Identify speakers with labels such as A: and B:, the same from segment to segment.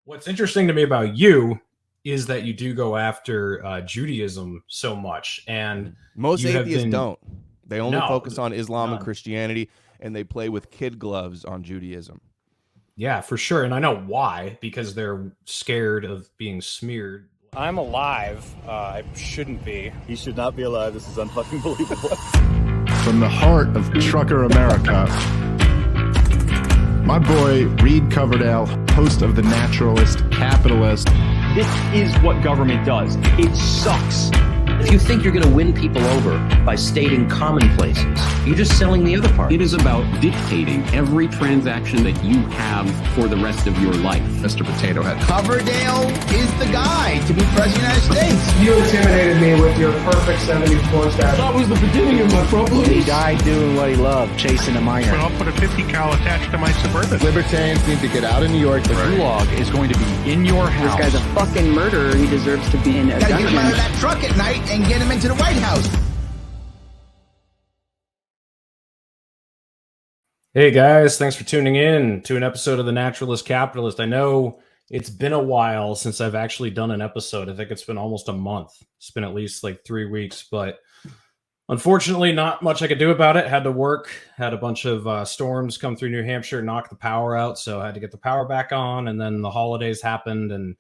A: What's interesting to me about you is that you do go after Judaism so much, and
B: most
A: you have
B: atheists
A: been
B: don't. They only
A: no,
B: focus on Islam and
A: none.
B: Christianity, and they play with kid gloves on Judaism.
A: Yeah, for sure, and I know why, because they're scared of being smeared.
C: I'm alive. I shouldn't be.
D: He should not be alive. This is unfucking believable.
E: From the heart of trucker America, my boy Reed Coverdale, host of The Naturalist Capitalist.
F: This is what government does. It sucks.
G: If you think you're going to win people over by stating commonplaces, you're just selling the other part.
H: It is about dictating every transaction that you have for the rest of your life.
E: Mr. Potato Head.
I: Coverdale is the guy to be president of the United States.
J: You intimidated me with your perfect 70s porn star.
F: That was the beginning of my problems.
K: He died doing what he loved, chasing a minor.
L: But I'll put a 50 cal attached to my Suburban.
E: Libertarians need to get out of New York.
H: The gulag is going to be in your house.
M: This guy's a fucking murderer. He deserves to be in a
I: Gotta get him out of that truck at night and get him into the White House.
A: Hey guys, thanks for tuning in to an episode of The Naturalist Capitalist. I know it's been a while since I've actually done an episode. I think it's been almost a month. It's been at least like 3 weeks, but unfortunately not much I could do about it. Had to work, had a bunch of storms come through New Hampshire, knock the power out, so I had to get the power back on, and then the holidays happened, and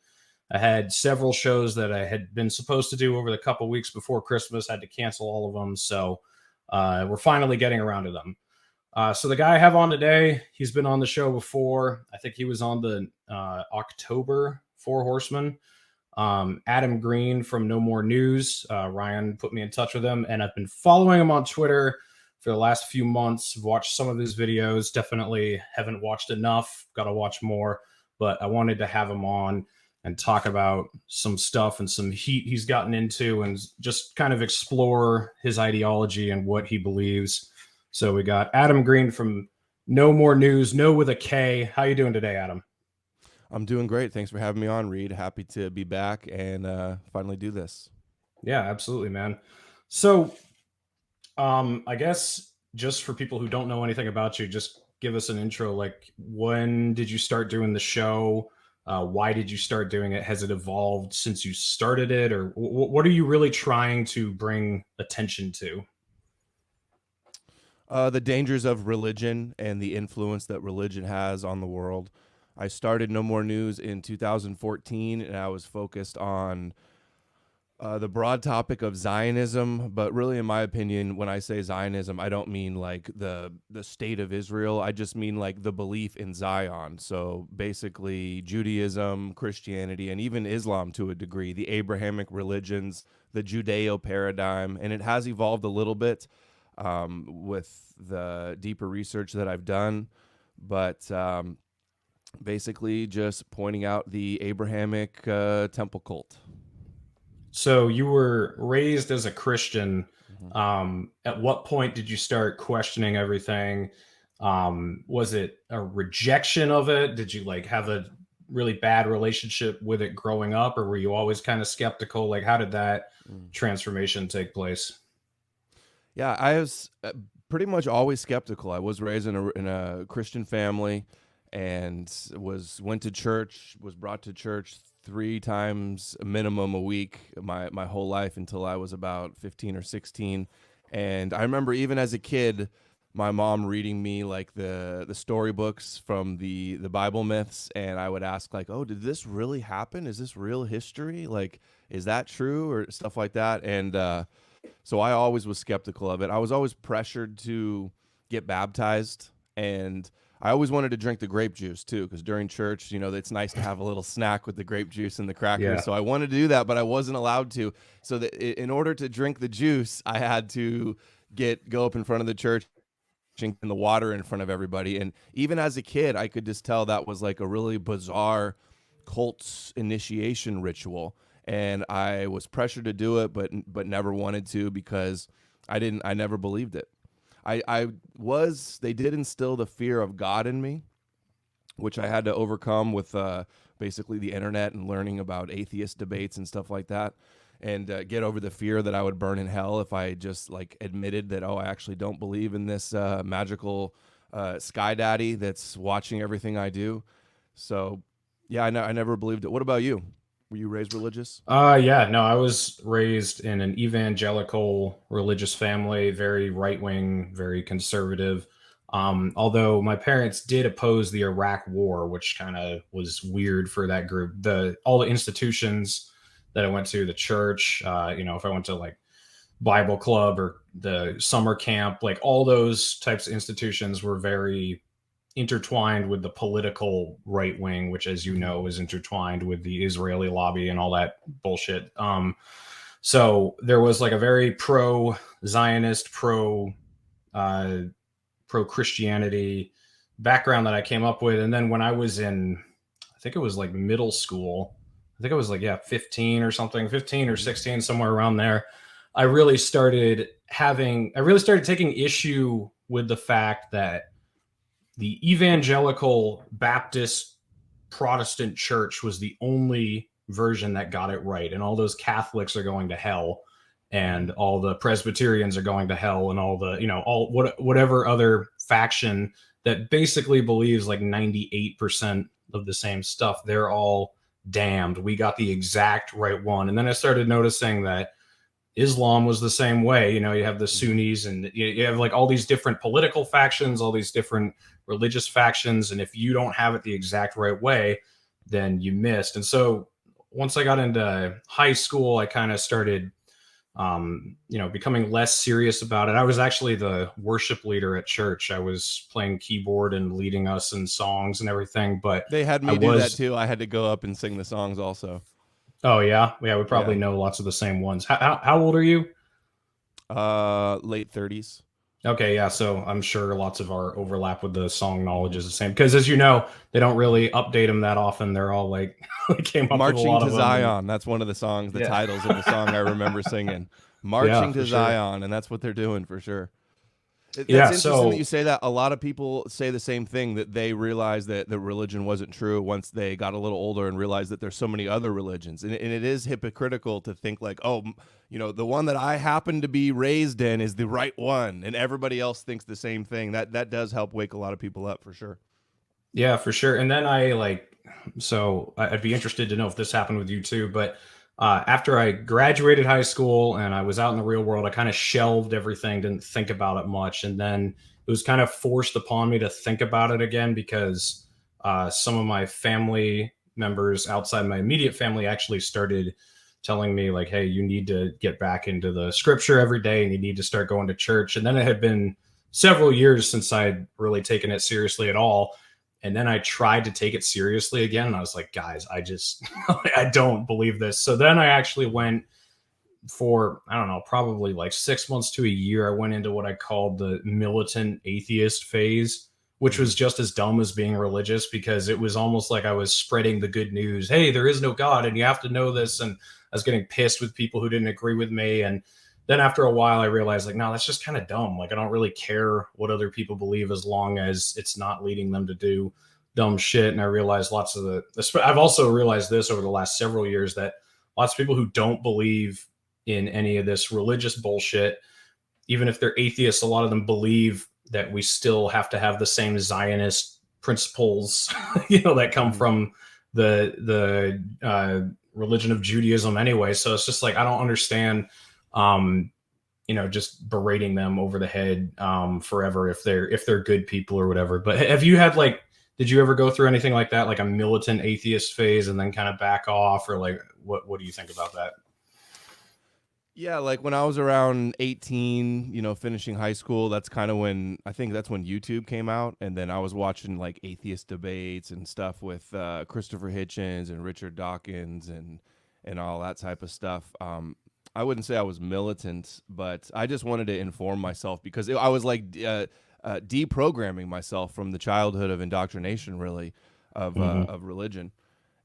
A: I had several shows that I had been supposed to do over the couple weeks before Christmas. I had to cancel all of them, so we're finally getting around to them. So the guy I have on today, he's been on the show before. I think he was on the October Four Horsemen. Adam Green from No More News. Ryan put me in touch with him, and I've been following him on Twitter for the last few months. Watched some of his videos. Definitely haven't watched enough. Got to watch more, but I wanted to have him on and talk about some stuff and some heat he's gotten into and just kind of explore his ideology and what he believes. So we got Adam Green from No More News, No with a K. How you doing today, Adam?
B: I'm doing great. Thanks for having me on, Reed. Happy to be back and finally do this.
A: Yeah, absolutely, man. So I guess just for people who don't know anything about you, just give us an intro. Like, when did you start doing the show? Why did you start doing it? Has it evolved since you started it? Or what are you really trying to bring attention to?
B: The dangers of religion and the influence that religion has on the world. I started No More News in 2014, and I was focused on the broad topic of Zionism. But really, in my opinion, when I say Zionism, I don't mean like the state of Israel. I just mean like the belief in Zion. So basically Judaism, Christianity, and even Islam to a degree, the Abrahamic religions, the Judeo paradigm. And it has evolved a little bit with the deeper research that I've done. But basically just pointing out the Abrahamic temple cult.
A: So you were raised as a Christian. At what point did you start questioning everything? Was it a rejection of it? Did you like have a really bad relationship with it growing up, or were you always kind of skeptical? Like, how did that transformation take place?
B: Yeah, I was pretty much always skeptical. I was raised in a Christian family and went to church, was brought to church 3 times minimum a week my whole life until I was about 15 or 16. And I remember even as a kid, my mom reading me like the storybooks from the Bible myths, and I would ask like, oh, did this really happen? Is this real history? Like, is that true? Or stuff like that. And so I always was skeptical of it. I was always pressured to get baptized, and I always wanted to drink the grape juice too, because during church, you know, it's nice to have a little snack with the grape juice and the crackers. Yeah. So I wanted to do that, but I wasn't allowed to. So in order to drink the juice, I had to go up in front of the church, drink in the water in front of everybody. And even as a kid, I could just tell that was like a really bizarre cult initiation ritual. And I was pressured to do it, but never wanted to because I never believed it. They did instill the fear of God in me, which I had to overcome with basically the internet and learning about atheist debates and stuff like that, and get over the fear that I would burn in hell if I just like admitted that, oh, I actually don't believe in this magical sky daddy that's watching everything I do. So Yeah, I never believed it. What about you? Were you raised religious?
A: Yeah, no, I was raised in an evangelical religious family, very right wing, very conservative. Although my parents did oppose the Iraq War, which kind of was weird for that group. All the institutions that I went to, the church, if I went to like Bible club or the summer camp, like all those types of institutions were very intertwined with the political right wing, which, as you know, is intertwined with the Israeli lobby and all that bullshit. So there was like a very pro-Zionist, pro-Christianity background that I came up with. And then when I was in, I think it was like middle school, I think it was like, 15 or something, 15 or 16, somewhere around there. I really started taking issue with the fact that the evangelical Baptist Protestant church was the only version that got it right. And all those Catholics are going to hell, and all the Presbyterians are going to hell, and all the, whatever other faction that basically believes like 98% of the same stuff, they're all damned. We got the exact right one. And then I started noticing that Islam was the same way. You have the Sunnis, and you have like all these different political factions, all these different religious factions. And if you don't have it the exact right way, then you missed. And so once I got into high school, I kind of started, becoming less serious about it. I was actually the worship leader at church. I was playing keyboard and leading us in songs and everything, but
B: they had me do that too. I had to go up and sing the songs also.
A: Oh yeah. We probably know lots of the same ones. How old are you?
B: Late 30s.
A: Okay, yeah. So I'm sure lots of our overlap with the song knowledge is the same, because as you know, they don't really update them that often. They're all like came up
B: Marching
A: with a lot
B: to
A: of
B: Zion. That's one of the songs, the titles of the song I remember singing. Marching to Zion, and that's what they're doing for sure. That's interesting that you say that. A lot of people say the same thing, that they realized that the religion wasn't true once they got a little older and realized that there's so many other religions. And it is hypocritical to think like, oh, the one that I happen to be raised in is the right one, and everybody else thinks the same thing. That does help wake a lot of people up for sure.
A: Yeah, for sure. And then I'd be interested to know if this happened with you too, but after I graduated high school and I was out in the real world, I kind of shelved everything, didn't think about it much. And then it was kind of forced upon me to think about it again, because some of my family members outside my immediate family actually started telling me like, hey, you need to get back into the scripture every day, and you need to start going to church. And then it had been several years since I'd really taken it seriously at all. And then I tried to take it seriously again. And I was like, guys, I don't believe this. So then I actually went for, I don't know, probably like 6 months to a year. I went into what I called the militant atheist phase, which was just as dumb as being religious, because it was almost like I was spreading the good news. Hey, there is no God, and you have to know this. And I was getting pissed with people who didn't agree with me. And then after a while, I realized like, no, that's just kind of dumb. Like, I don't really care what other people believe as long as it's not leading them to do dumb shit. And I realized I've also realized this over the last several years, that lots of people who don't believe in any of this religious bullshit, even if they're atheists, a lot of them believe that we still have to have the same Zionist principles, that come from the religion of Judaism anyway. So it's just like, I don't understand, just berating them over the head forever if they're good people or whatever. But have you had did you ever go through anything like that, like a militant atheist phase and then kind of back off, or like what do you think about that?
B: Yeah, like when I was around 18, finishing high school, that's kind of when, I think that's when YouTube came out. And then I was watching like atheist debates and stuff with Christopher Hitchens and Richard Dawkins and all that type of stuff. I wouldn't say I was militant, but I just wanted to inform myself, because I was like deprogramming myself from the childhood of indoctrination, really, of religion.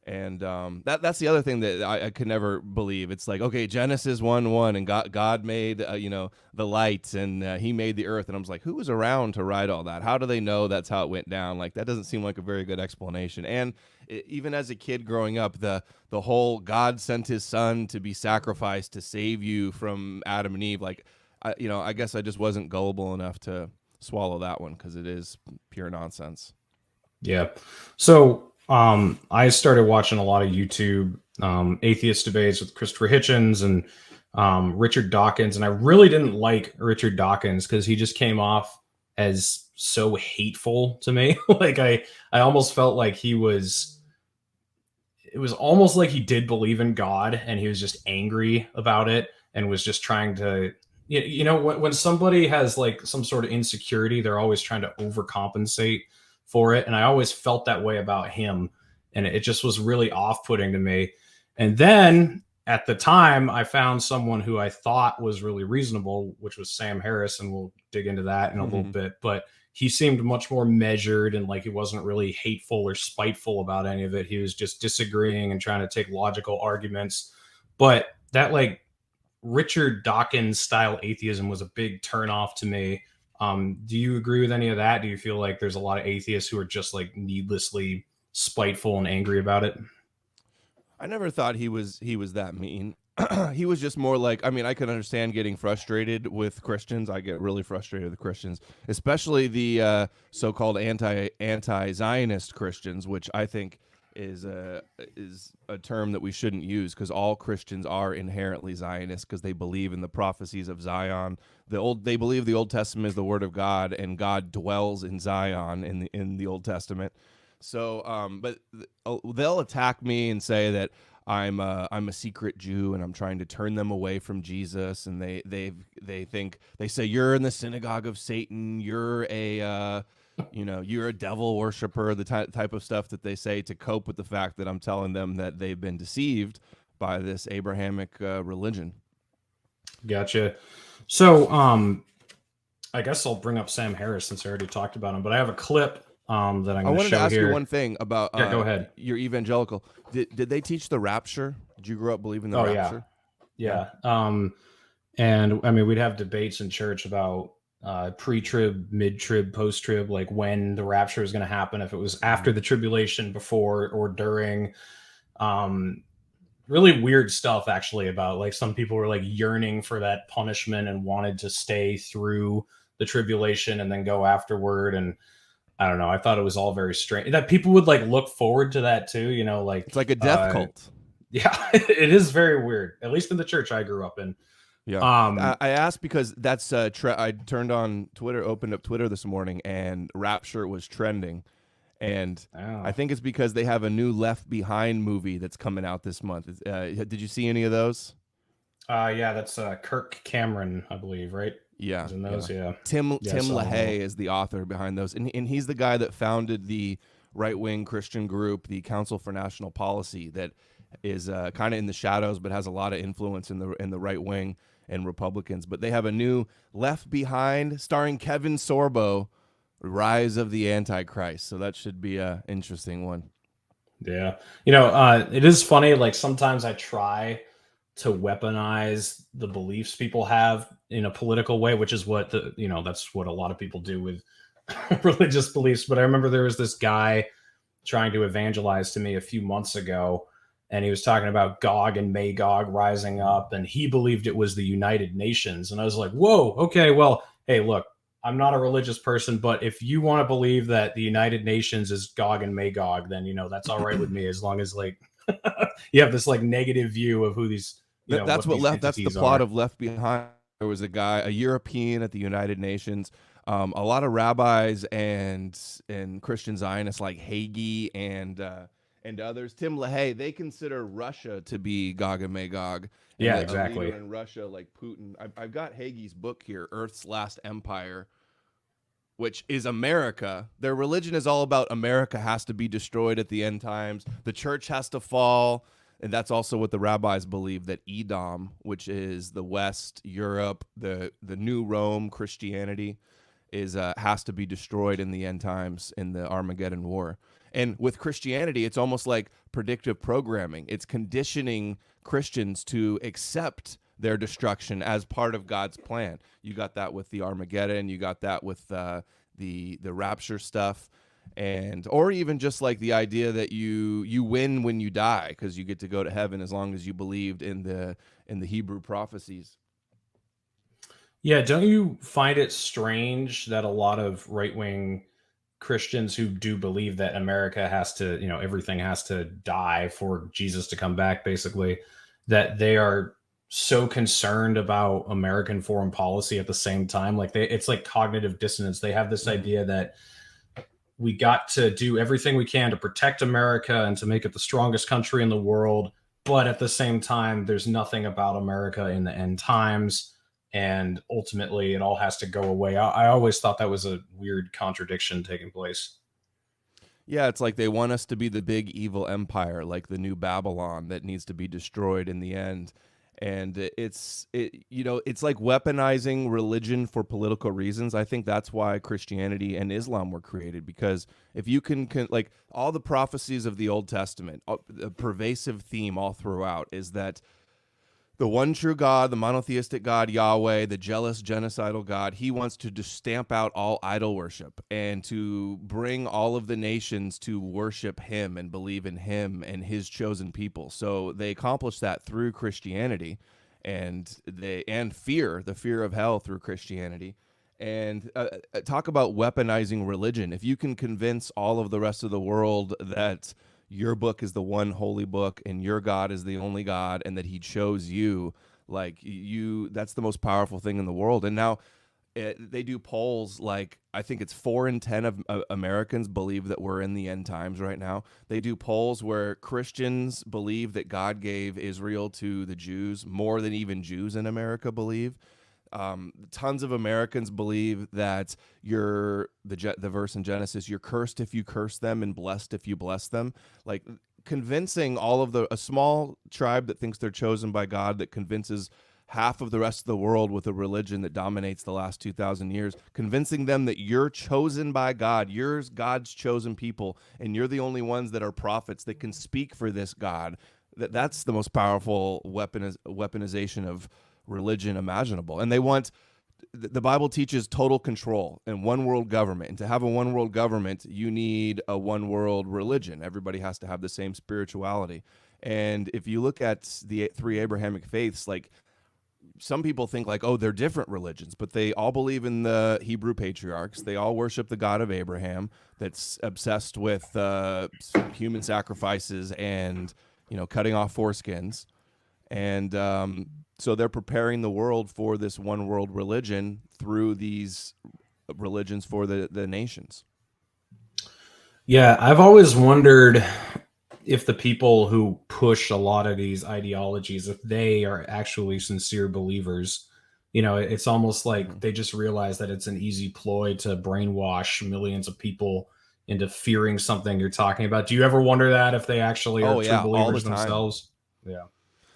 B: And that's the other thing that I could never believe. It's like, okay, Genesis 1:1, and God made the light, and he made the earth. And I was like, who was around to write all that? How do they know that's how it went down? Like, that doesn't seem like a very good explanation. And even as a kid growing up, the whole God sent his son to be sacrificed to save you from Adam and Eve. Like, I guess I just wasn't gullible enough to swallow that one, because it is pure nonsense.
A: Yeah. So I started watching a lot of YouTube atheist debates with Christopher Hitchens and Richard Dawkins, and I really didn't like Richard Dawkins because he just came off as so hateful to me. Like I almost felt like he was. It was almost like he did believe in God, and he was just angry about it, and was just trying to. When somebody has like some sort of insecurity, they're always trying to overcompensate for it, and I always felt that way about him, and it just was really off-putting to me. And then at the time, I found someone who I thought was really reasonable, which was Sam Harris, and we'll dig into that in a little bit. But he seemed much more measured, and like he wasn't really hateful or spiteful about any of it. He was just disagreeing and trying to take logical arguments. But that like Richard Dawkins style atheism was a big turnoff to me. Do you agree with any of that? Do you feel like there's a lot of atheists who are just like needlessly spiteful and angry about it?
B: I never thought he was that mean. He was just more like, I mean, I can understand getting frustrated with Christians. I get really frustrated with Christians, especially the so-called anti-Zionist Christians, which I think is a term that we shouldn't use, because all Christians are inherently Zionists because they believe in the prophecies of Zion. They believe the Old Testament is the Word of God, and God dwells in Zion in the Old Testament. So, but they'll attack me and say that I'm a secret Jew and I'm trying to turn them away from Jesus, and they say you're in the synagogue of Satan, you're a you're a devil worshiper, the type of stuff that they say to cope with the fact that I'm telling them that they've been deceived by this Abrahamic religion.
A: Gotcha. So, I guess I'll bring up Sam Harris since I already talked about him, but I have a clip that I'm going to show here. I
B: wanted to ask you one thing about
A: go ahead.
B: You're evangelical. Did they teach the rapture? Did you grow up believing the rapture?
A: Yeah. And I mean, we'd have debates in church about pre-trib, mid-trib, post-trib, like when the rapture is going to happen, if it was after the tribulation, before, or during. Really weird stuff, actually, about like some people were like yearning for that punishment and wanted to stay through the tribulation and then go afterward. And I don't know, I thought it was all very strange that people would like look forward to that too, like
B: it's like a death cult.
A: Yeah, it is very weird, at least in the church I grew up in.
B: Yeah. I asked because that's I turned on Twitter, opened up Twitter this morning, and Rapture was trending. And I think it's because they have a new Left Behind movie that's coming out this month. Did you see any of those?
A: Yeah, that's Kirk Cameron, I believe, right?
B: Yeah.
A: In those, yeah.
B: Tim LaHaye is the author behind those. And he's the guy that founded the right-wing Christian group, the Council for National Policy, that is kind of in the shadows but has a lot of influence in the right wing and Republicans. But they have a new Left Behind starring Kevin Sorbo, Rise of the Antichrist. So that should be a interesting one.
A: Yeah. It is funny. Like sometimes I try to weaponize the beliefs people have in a political way, which is what that's what a lot of people do with religious beliefs. But I remember there was this guy trying to evangelize to me a few months ago, and he was talking about Gog and Magog rising up, and he believed it was the United Nations. And I was like, whoa, okay, well, hey, look, I'm not a religious person, but if you want to believe that the United Nations is Gog and Magog, then, that's all right with me, as long as like you have this like negative view of who these,
B: that's the plot of Left Behind. There was a European at the United Nations. A lot of rabbis and Christian Zionists like Hagee and others. Tim LaHaye, they consider Russia to be Gog and Magog.
A: Yeah, exactly.
B: In Russia, like Putin. I've got Hagee's book here, Earth's Last Empire, which is America. Their religion is all about America has to be destroyed at the end times. The church has to fall. And that's also what the rabbis believe, that Edom, which is the West, Europe, the new Rome, Christianity, has to be destroyed in the end times in the Armageddon War. And with Christianity, it's almost like predictive programming. It's conditioning Christians to accept their destruction as part of God's plan. You got that with the Armageddon. You got that with the rapture stuff, or even just like the idea that you win when you die because you get to go to heaven as long as you believed in the Hebrew prophecies.
A: Yeah, don't you find it strange that a lot of right-wing Christians who do believe that America has to, everything has to die for Jesus to come back, basically, that they are so concerned about American foreign policy at the same time. Like it's like cognitive dissonance. They have this idea that we got to do everything we can to protect America and to make it the strongest country in the world. But at the same time, there's nothing about America in the end times. And ultimately, it all has to go away. I always thought that was a weird contradiction taking place.
B: Yeah, it's like they want us to be the big evil empire, like the new Babylon that needs to be destroyed in the end. And it's like weaponizing religion for political reasons. I think that's why Christianity and Islam were created, because if you can like all the prophecies of the Old Testament, a pervasive theme all throughout is that the one true God, the monotheistic God, Yahweh, the jealous, genocidal God, he wants to just stamp out all idol worship and to bring all of the nations to worship him and believe in him and his chosen people. So they accomplish that through Christianity, and the fear of hell through Christianity. And talk about weaponizing religion. If you can convince all of the rest of the world that your book is the one holy book and your God is the only God and that he chose you, that's the most powerful thing in the world. And now they do polls, like I think it's 4 in 10 of Americans believe that we're in the end times right now. They do polls where Christians believe that God gave Israel to the Jews more than even Jews in America believe. Tons of Americans believe that the verse in Genesis, you're cursed if you curse them and blessed if you bless them. Like convincing a small tribe that thinks they're chosen by God, that convinces half of the rest of the world with a religion that dominates the last 2,000 years, convincing them that you're chosen by God, you're God's chosen people, and you're the only ones that are prophets that can speak for this God. That's the most powerful weaponization of religion imaginable. And the Bible teaches total control and one world government, and to have a one world government you need a one world religion. Everybody has to have the same spirituality. And if you look at the 3 Abrahamic faiths, like some people think like, oh, they're different religions, but they all believe in the Hebrew patriarchs. They all worship the God of Abraham that's obsessed with human sacrifices and cutting off foreskins. And so they're preparing the world for this one world religion through these religions for the nations.
A: Yeah, I've always wondered if the people who push a lot of these ideologies, if they are actually sincere believers. It's almost like they just realize that it's an easy ploy to brainwash millions of people into fearing something you're talking about. Do you ever wonder that if they actually are true believers themselves? Yeah.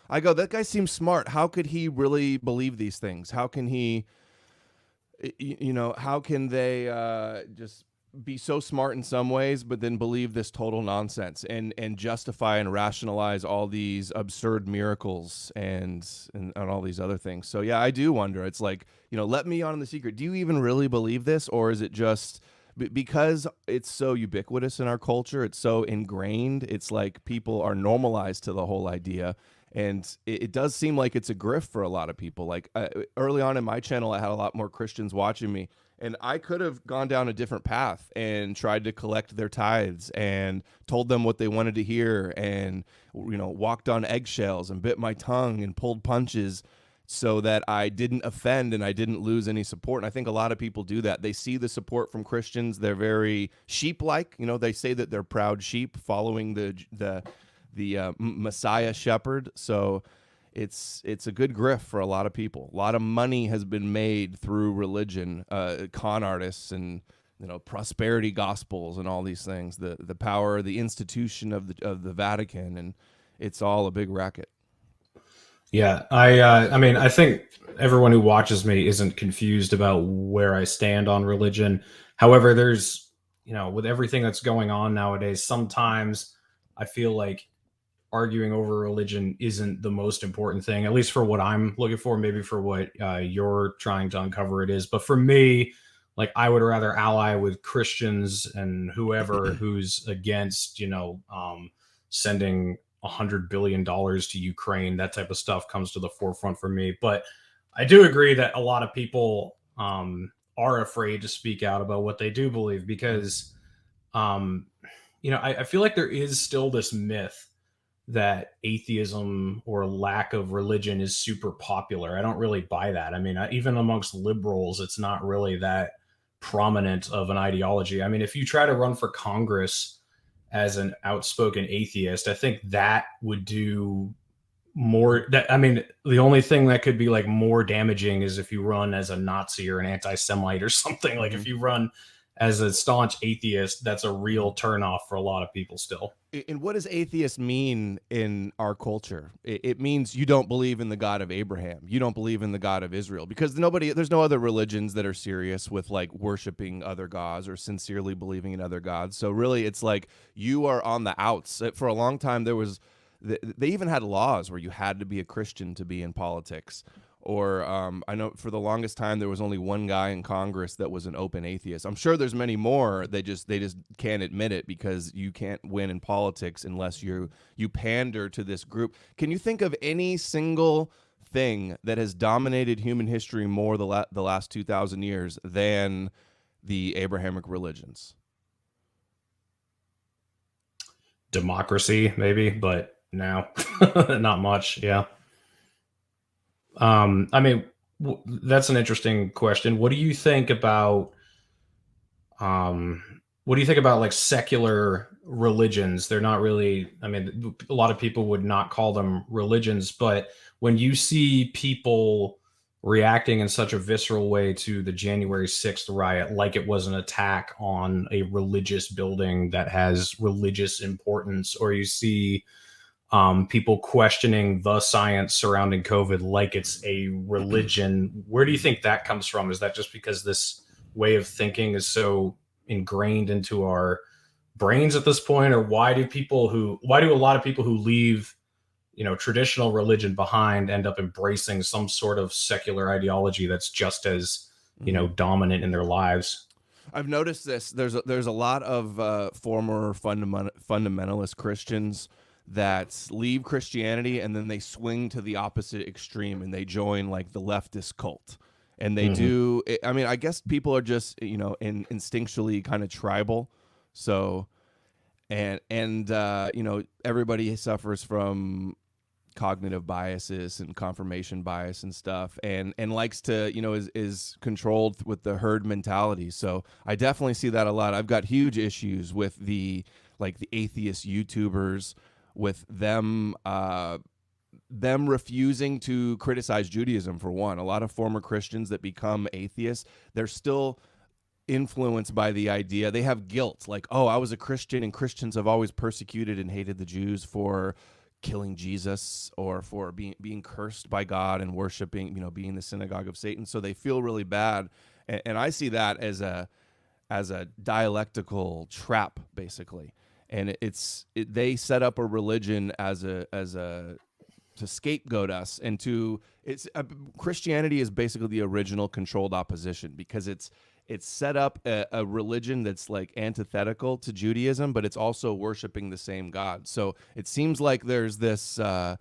B: I go, that guy seems smart. How could he really believe these things? How can he, how can they just be so smart in some ways, but then believe this total nonsense and justify and rationalize all these absurd miracles and all these other things? So, yeah, I do wonder. It's like, let me on the secret. Do you even really believe this? Or is it just because it's so ubiquitous in our culture? It's so ingrained. It's like people are normalized to the whole idea. And it does seem like it's a grift for a lot of people. Like early on in my channel, I had a lot more Christians watching me, and I could have gone down a different path and tried to collect their tithes and told them what they wanted to hear and, walked on eggshells and bit my tongue and pulled punches so that I didn't offend and I didn't lose any support. And I think a lot of people do that. They see the support from Christians. They're very sheep-like. They say that they're proud sheep following the Messiah shepherd. So it's a good grift for a lot of people. A lot of money has been made through religion, con artists and prosperity gospels and all these things. The power, the institution of the Vatican, and it's all a big racket.
A: Yeah, I think everyone who watches me isn't confused about where I stand on religion. However, there's with everything that's going on nowadays, sometimes I feel like arguing over religion isn't the most important thing, at least for what I'm looking for. Maybe for what you're trying to uncover it is. But for me, like, I would rather ally with Christians and whoever who's against, sending $100 billion to Ukraine. That type of stuff comes to the forefront for me. But I do agree that a lot of people are afraid to speak out about what they do believe, because I feel like there is still this myth that atheism or lack of religion is super popular. I don't really buy that. I mean, even amongst liberals, it's not really that prominent of an ideology. I mean, if you try to run for Congress as an outspoken atheist, I think that would do more. The only thing that could be like more damaging is if you run as a Nazi or an anti-Semite or something. Like if you run as a staunch atheist, that's a real turnoff for a lot of people still.
B: And what does atheist mean in our culture? It means you don't believe in the God of Abraham. You don't believe in the God of Israel, because there's no other religions that are serious with like worshiping other gods or sincerely believing in other gods. So really it's like you are on the outs. For a long time, they even had laws where you had to be a Christian to be in politics. Or I know for the longest time there was only one guy in Congress that was an open atheist. I'm sure there's many more. They just can't admit it because you can't win in politics unless you pander to this group. Can you think of any single thing that has dominated human history more the last 2,000 years than the Abrahamic religions?
A: Democracy, maybe, but no, not much. Yeah. I mean, that's an interesting question. What do you think about like secular religions? They're not really, I mean, a lot of people would not call them religions, but when you see people reacting in such a visceral way to the January 6th riot, like it was an attack on a religious building that has religious importance, or you see people questioning the science surrounding COVID like it's a religion. Where do you think that comes from? Is that just because this way of thinking is so ingrained into our brains at this point? Or why do a lot of people who leave, traditional religion behind end up embracing some sort of secular ideology that's just as, dominant in their lives?
B: I've noticed this. There's a lot of former fundamentalist Christians that leave Christianity and then they swing to the opposite extreme and they join like the leftist cult. And they do, I mean, I guess people are just, instinctually kind of tribal. So, and everybody suffers from cognitive biases and confirmation bias and stuff, and likes to, is controlled with the herd mentality. So I definitely see that a lot. I've got huge issues with the atheist YouTubers, with them refusing to criticize Judaism, for one. A lot of former Christians that become atheists, they're still influenced by the idea. They have guilt, like, oh, I was a Christian and Christians have always persecuted and hated the Jews for killing Jesus or for being cursed by God and worshiping, being the synagogue of Satan. So they feel really bad. And I see that as a dialectical trap, basically. And they set up a religion to scapegoat us, and Christianity is basically the original controlled opposition, because it's set up a religion that's like antithetical to Judaism, but it's also worshiping the same God. So it seems like there's this light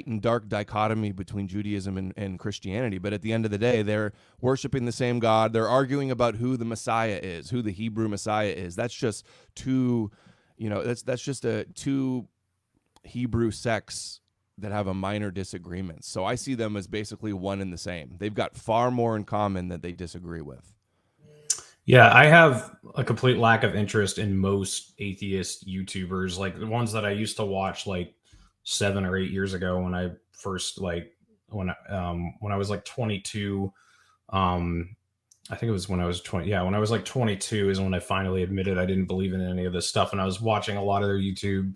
B: and dark dichotomy between Judaism and Christianity. But at the end of the day, they're worshiping the same God. They're arguing about who the Messiah is, who the Hebrew Messiah is. That's just two Hebrew sects that have a minor disagreement. So I see them as basically one and the same. They've got far more in common that they disagree with.
A: Yeah, I have a complete lack of interest in most atheist YouTubers, like the ones that I used to watch like 7 or 8 years ago when I first when I was like 22. I think it was when I was 20. Yeah, when I was like 22 is when I finally admitted I didn't believe in any of this stuff, and I was watching a lot of their YouTube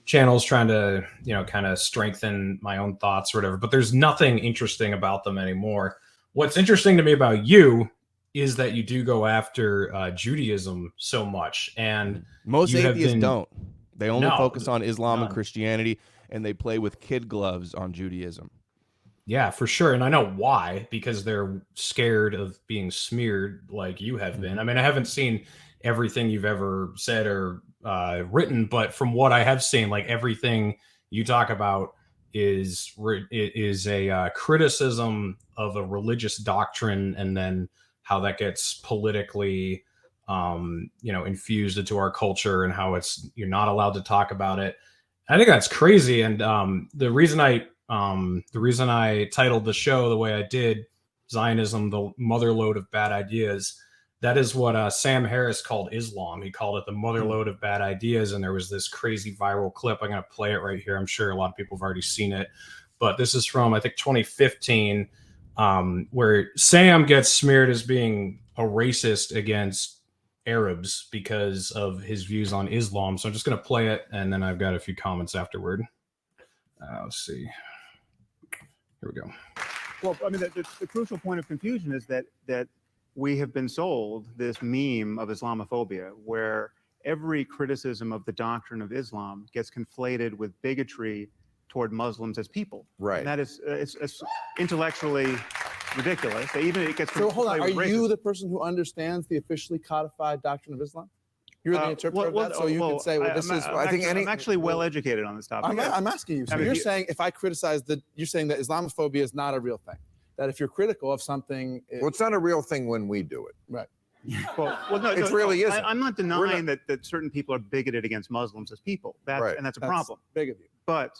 A: channels trying to, kind of strengthen my own thoughts or whatever. But there's nothing interesting about them anymore. What's interesting to me about you is that you do go after Judaism so much, and
B: most atheists don't. They only focus on Islam and Christianity, and they play with kid gloves on Judaism.
A: Yeah, for sure. And I know why, because they're scared of being smeared like you have been. I mean, I haven't seen everything you've ever said or written, but from what I have seen, like everything you talk about is a criticism of a religious doctrine, and then how that gets politically infused into our culture, and how you're not allowed to talk about it. I think that's crazy. And the reason I titled the show the way I did, Zionism, the mother lode of bad ideas, that is what Sam Harris called Islam. He called it the mother lode of bad ideas. And there was this crazy viral clip. I'm going to play it right here. I'm sure a lot of people have already seen it, but this is from, I think, 2015, where Sam gets smeared as being a racist against Arabs because of his views on Islam. So I'm just going to play it, and then I've got a few comments afterward. Let's see. Here we go.
N: Well, I mean, the crucial point of confusion is that we have been sold this meme of Islamophobia, where every criticism of the doctrine of Islam gets conflated with bigotry toward Muslims as people.
O: Right.
N: And that is it's intellectually ridiculous. Even it gets
P: so hold on. Are you the person who understands the officially codified doctrine of Islam? You're the interpreter of that, so you can say, "Well, this is."
N: I'm actually well educated on this topic.
P: I'm asking you. So you're saying if I criticize you're saying that Islamophobia is not a real thing. That if you're critical of something,
O: well, it's not a real thing when we do it.
P: Right.
N: Well, no,
O: it really isn't.
N: I'm not denying that certain people are bigoted against Muslims as people. And that's a problem.
P: Big of you.
N: But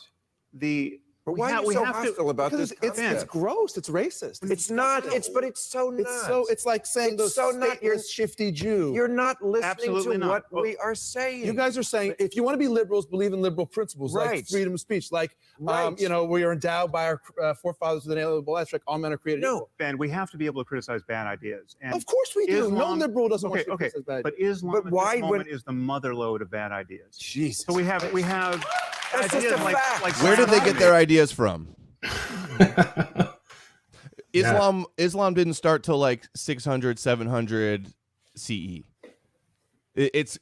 O: why are you so hostile about this?
P: It's gross. It's racist.
O: It's not. But it's so nuts.
P: It's like saying those statements, shifty Jew.
O: You're not listening to what we are saying.
P: You guys are saying if you want to be liberals, believe in liberal principles like freedom of speech, like we are endowed by our forefathers with an inalienable rights, like all men are created equal.
N: Ben, we have to be able to criticize bad ideas. And
P: of course we do. No liberal doesn't want to criticize bad ideas.
N: But Islam at this moment is the mother lode of bad ideas.
P: Jesus.
N: So we have.
O: That's just a fact.
B: Where did they get their ideas from? Islam didn't start till like 600, 700 CE. It's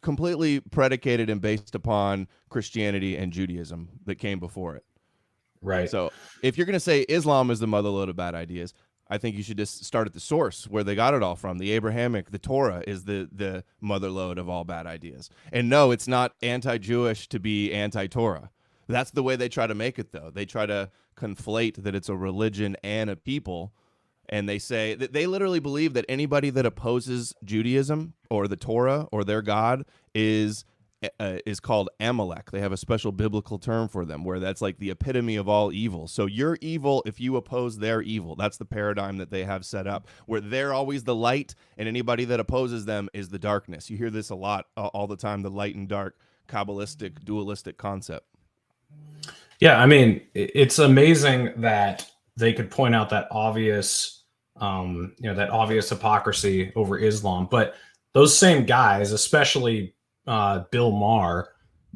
B: completely predicated and based upon Christianity and Judaism that came before it.
A: Right.
B: So if you're going to say Islam is the motherlode of bad ideas, I think you should just start at the source where they got it all from. The Abrahamic, the Torah is the motherlode of all bad ideas. And no, it's not anti-Jewish to be anti-Torah. That's the way they try to make it, though. They try to conflate that it's a religion and a people. And they say that they literally believe that anybody that opposes Judaism or the Torah or their God is called Amalek. They have a special biblical term for them where that's like the epitome of all evil. So you're evil if you oppose their evil. That's the paradigm that they have set up, where they're always the light and anybody that opposes them is the darkness. You hear this a lot all the time, the light and dark Kabbalistic, dualistic concept.
A: Yeah, I mean, it's amazing that they could point out that obvious, that obvious hypocrisy over Islam, but those same guys, especially Bill Maher,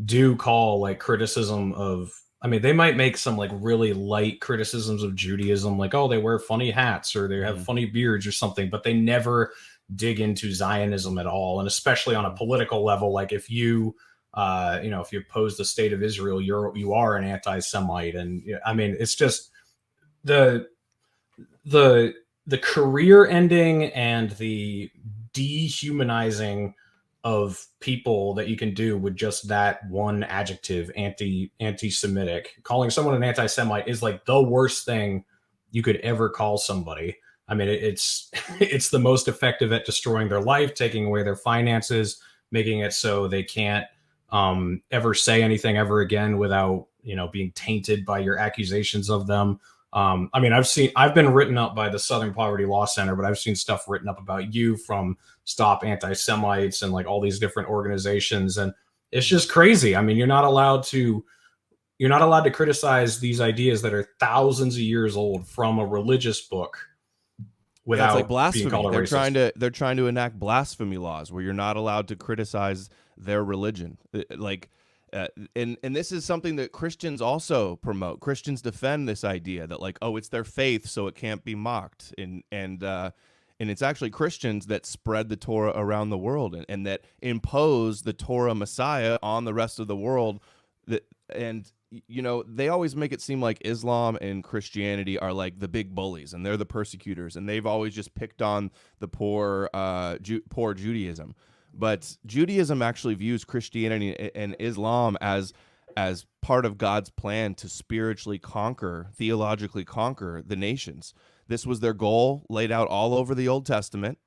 A: do call like criticism of, I mean, they might make some like really light criticisms of Judaism, like, oh, they wear funny hats or they have funny beards or something, but they never dig into Zionism at all. And especially on a political level, like if you if you oppose the state of Israel, you are an anti-Semite. And I mean, it's just the career ending and the dehumanizing of people that you can do with just that one adjective, anti-Semitic. Calling someone an anti-Semite is like the worst thing you could ever call somebody. I mean, it's the most effective at destroying their life, taking away their finances, making it so they can't ever say anything ever again without, being tainted by your accusations of them. I mean, I've been written up by the Southern Poverty Law Center, but I've seen stuff written up about you from Stop Anti-Semites and like all these different organizations. And it's just crazy. I mean, you're not allowed to criticize these ideas that are thousands of years old from a religious book without
B: it's like blasphemy.
A: Being called a racist.
B: They're trying to enact blasphemy laws where you're not allowed to criticize their religion. And this is something that Christians also promote. Christians defend this idea that like, oh, it's their faith, so it can't be mocked. And it's actually Christians that spread the Torah around the world and that impose the Torah Messiah on the rest of the world. They always make it seem like Islam and Christianity are like the big bullies and they're the persecutors, and they've always just picked on the poor Judaism. But Judaism actually views Christianity and Islam as part of God's plan to spiritually theologically conquer the nations. This was their goal laid out all over the Old Testament,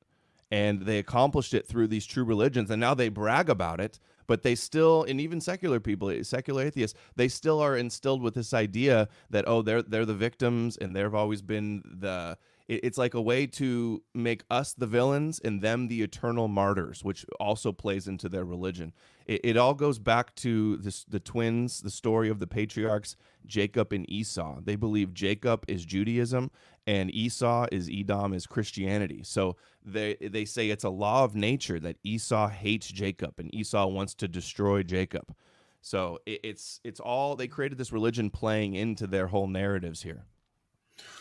B: and they accomplished it through these true religions, and now they brag about it. But they still, and even secular people, secular atheists, they still are instilled with this idea that, oh, they're the victims, and they've always been the. It's like a way to make us the villains and them the eternal martyrs, which also plays into their religion. It all goes back to the twins, the story of the patriarchs, Jacob and Esau. They believe Jacob is Judaism and Esau is Edom, is Christianity. So they say it's a law of nature that Esau hates Jacob and Esau wants to destroy Jacob. So it's all, they created this religion playing into their whole narratives here.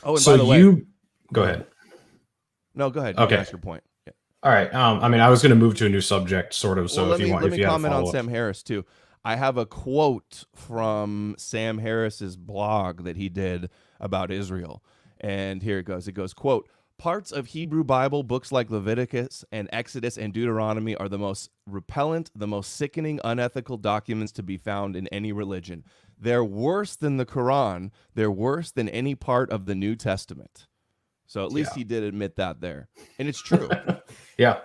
B: Oh, and
A: so
B: by the way,
A: go ahead.
B: No, go ahead.
A: Okay.
B: You ask your point. Yeah.
A: All right. I mean, I was going to move to a new subject, sort of. So
B: well,
A: if you want,
B: let
A: if
B: me
A: you
B: comment
A: have
B: on Sam Harris too. I have a quote from Sam Harris's blog that he did about Israel, and here it goes. It goes, quote, "Parts of Hebrew Bible books like Leviticus and Exodus and Deuteronomy are the most repellent, the most sickening, unethical documents to be found in any religion. They're worse than the Quran. They're worse than any part of the New Testament." So at least he did admit that there, and it's true.
A: Yeah.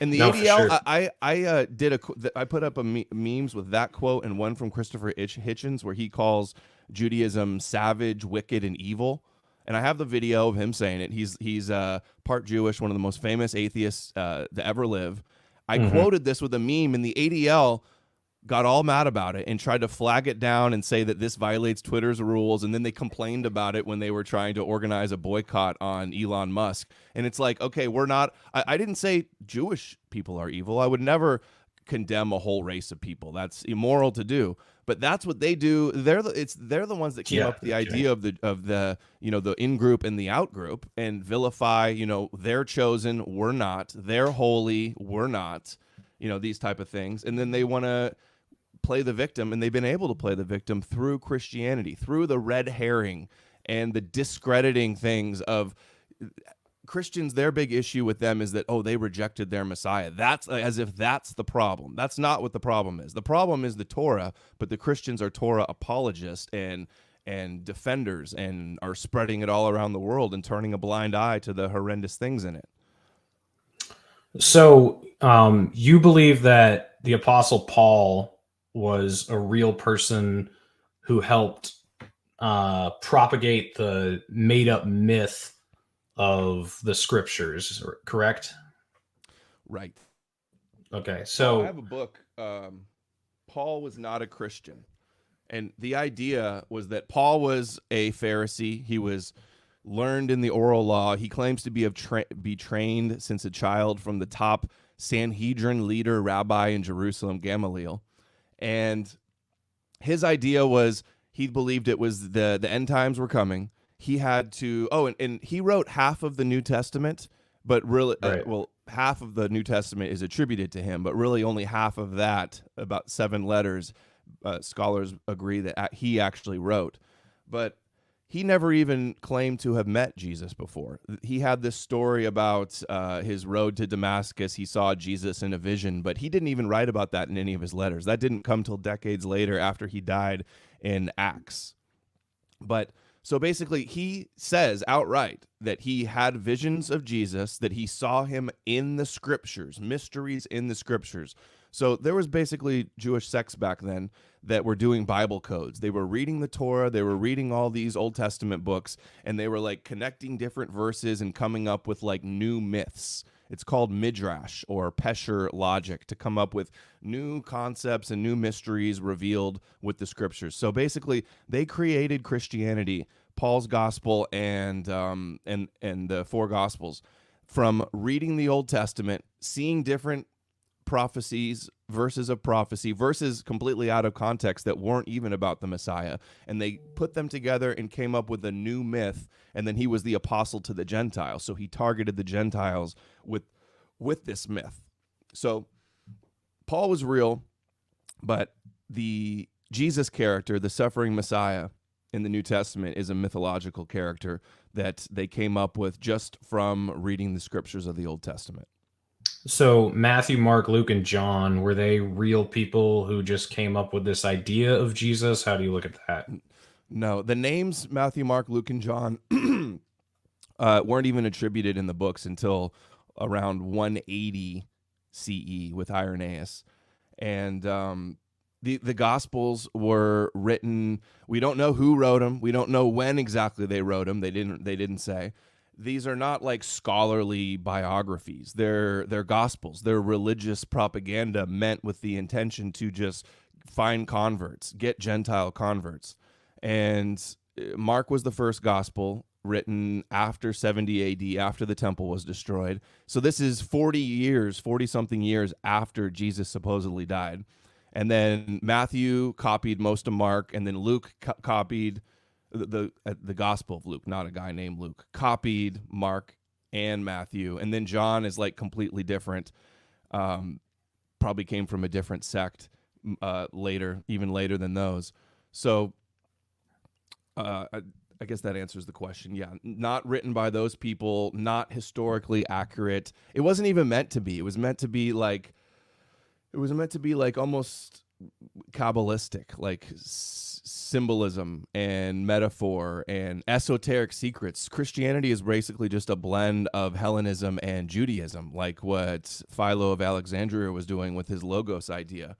B: And the ADL, sure. I put up memes with that quote and one from Christopher Hitchens where he calls Judaism savage, wicked, and evil. And I have the video of him saying it. He's part Jewish, one of the most famous atheists to ever live. I quoted this with a meme, and the ADL got all mad about it and tried to flag it down and say that this violates Twitter's rules. And then they complained about it when they were trying to organize a boycott on Elon Musk. And it's like, okay, I didn't say Jewish people are evil. I would never condemn a whole race of people. That's immoral to do. But that's what they do. They're the ones that came up with the idea of the the in group and the out group, and vilify, they're chosen, we're not, they're holy, we're not, these type of things. And then they want to play the victim, and they've been able to play the victim through Christianity, through the red herring and the discrediting things of Christians. Their big issue with them is that, oh, they rejected their Messiah. That's as if that's the problem. That's not what the problem is. The problem is the Torah, but the Christians are Torah apologists and defenders, and are spreading it all around the world and turning a blind eye to the horrendous things in it.
A: So you believe that the Apostle Paul was a real person who helped propagate the made-up myth of the scriptures, correct?
B: Right.
A: Okay, so
B: I have a book. Paul was not a Christian, and the idea was that Paul was a Pharisee. He was learned in the oral law. He claims to be trained since a child from the top Sanhedrin leader rabbi in Jerusalem, Gamaliel. And his idea was, he believed it was the end times were coming. He had to, and he wrote half of the New Testament, but really, half of the New Testament is attributed to him, but really only half of that, about 7 letters, scholars agree that he actually wrote. But he never even claimed to have met Jesus before. He had this story about his road to Damascus. He saw Jesus in a vision, but he didn't even write about that in any of his letters. That didn't come till decades later, after he died in Acts. But so basically, he says outright that he had visions of Jesus, that he saw him in the scriptures, mysteries in the scriptures. So there was basically Jewish sects back then that were doing Bible codes. They were reading the Torah, they were reading all these Old Testament books, and they were like connecting different verses and coming up with like new myths. It's called midrash or pesher logic, to come up with new concepts and new mysteries revealed with the scriptures. So basically, they created Christianity, Paul's gospel and the 4 gospels, from reading the Old Testament, seeing different prophecies, verses of prophecy, verses completely out of context that weren't even about the Messiah, and they put them together and came up with a new myth. And then he was the apostle to the Gentiles, so he targeted the Gentiles with this myth. So Paul was real, but the Jesus character, the suffering Messiah in the New Testament, is a mythological character that they came up with just from reading the scriptures of the Old Testament.
A: So Matthew, Mark, Luke, and John, were they real people who just came up with this idea of Jesus? How do you look at that?
B: No, the names Matthew, Mark, Luke, and John weren't even attributed in the books until around 180 CE with Irenaeus. And the Gospels were written. We don't know who wrote them. We don't know when exactly they wrote them. They didn't say. These are not like scholarly biographies. They're Gospels. They're religious propaganda meant with the intention to just find converts, get Gentile converts. And Mark was the first gospel written after 70 AD, after the temple was destroyed. So this is 40-something years after Jesus supposedly died. And then Matthew copied most of Mark, and then Luke copied the Gospel of Luke, not a guy named Luke, copied Mark and Matthew. And then John is like completely different, probably came from a different sect later, even later than those. So I guess that answers the question. Yeah, not written by those people, not historically accurate. It wasn't even meant to be. It was meant to be like almost Kabbalistic, like symbolism and metaphor and esoteric secrets. Christianity is basically just a blend of Hellenism and Judaism, like what Philo of Alexandria was doing with his Logos idea.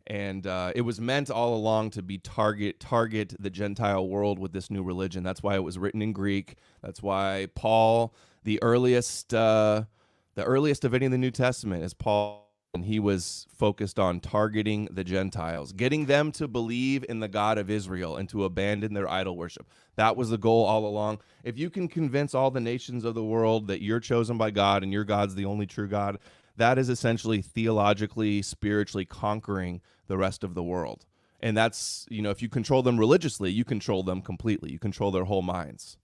B: And it was meant all along to be target the Gentile world with this new religion. That's why it was written in Greek. That's why Paul, the earliest of any of the New Testament, is Paul. And he was focused on targeting the Gentiles, getting them to believe in the God of Israel and to abandon their idol worship. That was the goal all along. If you can convince all the nations of the world that you're chosen by God and your God's the only true God, that is essentially theologically, spiritually conquering the rest of the world. And that's, if you control them religiously, you control them completely. You control their whole minds.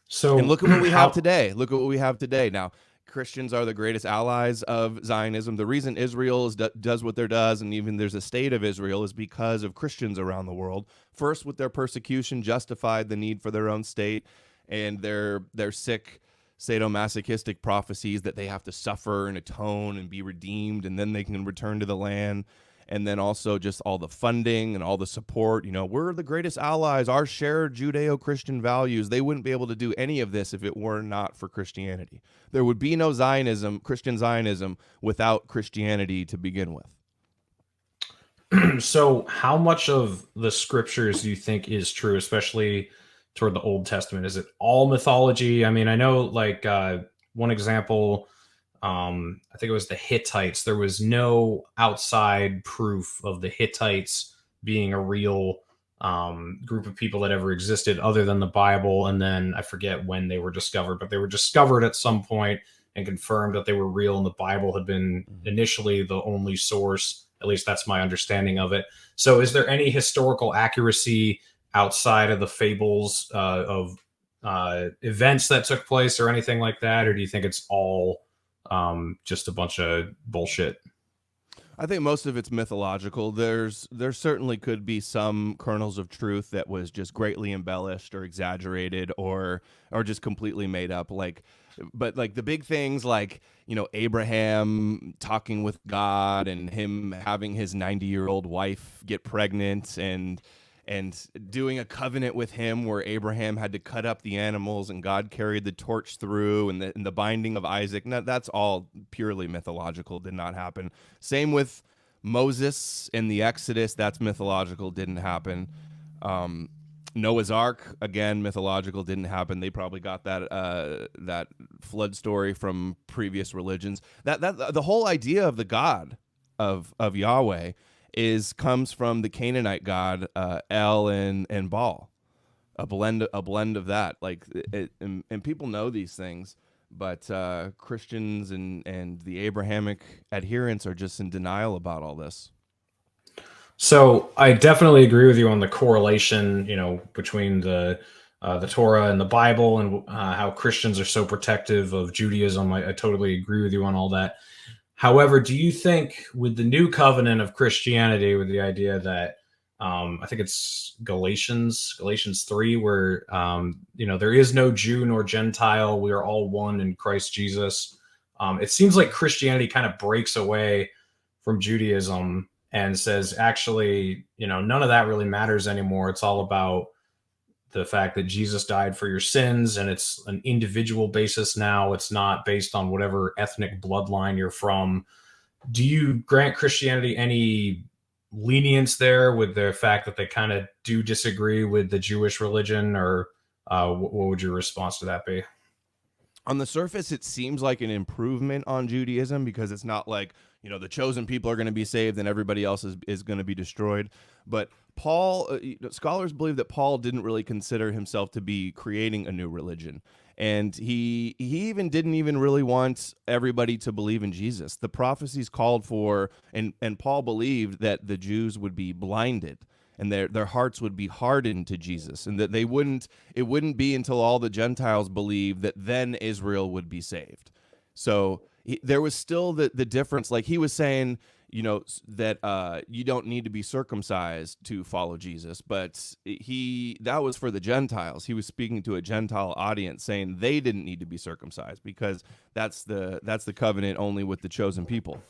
A: So,
B: and look at what we have today. Look at what we have today. Now, Christians are the greatest allies of Zionism. The reason Israel does what there does, and even there's a state of Israel, is because of Christians around the world. First, with their persecution, justified the need for their own state, and their sick, sadomasochistic prophecies that they have to suffer and atone and be redeemed, and then they can return to the land. And then also just all the funding and all the support. We're the greatest allies, our shared Judeo-Christian values. They wouldn't be able to do any of this if it were not for Christianity. There would be no Zionism, Christian Zionism, without Christianity to begin with.
A: So how much of the scriptures do you think is true, especially toward the Old Testament? Is it all mythology? I mean, I know like one example, I think it was the Hittites. There was no outside proof of the Hittites being a real group of people that ever existed other than the Bible. And then I forget when they were discovered, but they were discovered at some point and confirmed that they were real. And the Bible had been initially the only source. At least that's my understanding of it. So is there any historical accuracy outside of the fables of events that took place or anything like that? Or do you think it's all just a bunch of bullshit?
B: I think most of it's mythological. There certainly could be some kernels of truth that was just greatly embellished or exaggerated or just completely made up. But the big things like, Abraham talking with God and him having his 90-year-old wife get pregnant and doing a covenant with him where Abraham had to cut up the animals and God carried the torch through and the binding of Isaac. No, that's all purely mythological, did not happen. Same with Moses and the Exodus, that's mythological, didn't happen. Noah's Ark, again, mythological, didn't happen. They probably got that flood story from previous religions. That the whole idea of the God of Yahweh comes from the Canaanite god El and Baal, a blend of that. And people know these things, but Christians and the Abrahamic adherents are just in denial about all this.
A: So I definitely agree with you on the correlation, between the Torah and the Bible and how Christians are so protective of Judaism. I totally agree with you on all that. However, do you think with the new covenant of Christianity, with the idea that I think it's Galatians 3, where there is no Jew nor Gentile, we are all one in Christ Jesus. It seems like Christianity kind of breaks away from Judaism and says, actually, none of that really matters anymore. It's all about the fact that Jesus died for your sins, and it's an individual basis now. It's not based on whatever ethnic bloodline you're from. Do you grant Christianity any lenience there with the fact that they kind of do disagree with the Jewish religion, or what would your response to that be?
B: On the surface, it seems like an improvement on Judaism, because it's not like, the chosen people are going to be saved and everybody else is going to be destroyed. But Paul, scholars believe that Paul didn't really consider himself to be creating a new religion. And he even didn't even really want everybody to believe in Jesus. The prophecies called for, and Paul believed that the Jews would be blinded and their hearts would be hardened to Jesus, and that it wouldn't be until all the Gentiles believed that then Israel would be saved. So there was still the difference. Like he was saying, that you don't need to be circumcised to follow Jesus, but that was for the Gentiles. He was speaking to a Gentile audience, saying they didn't need to be circumcised because that's the covenant only with the chosen people.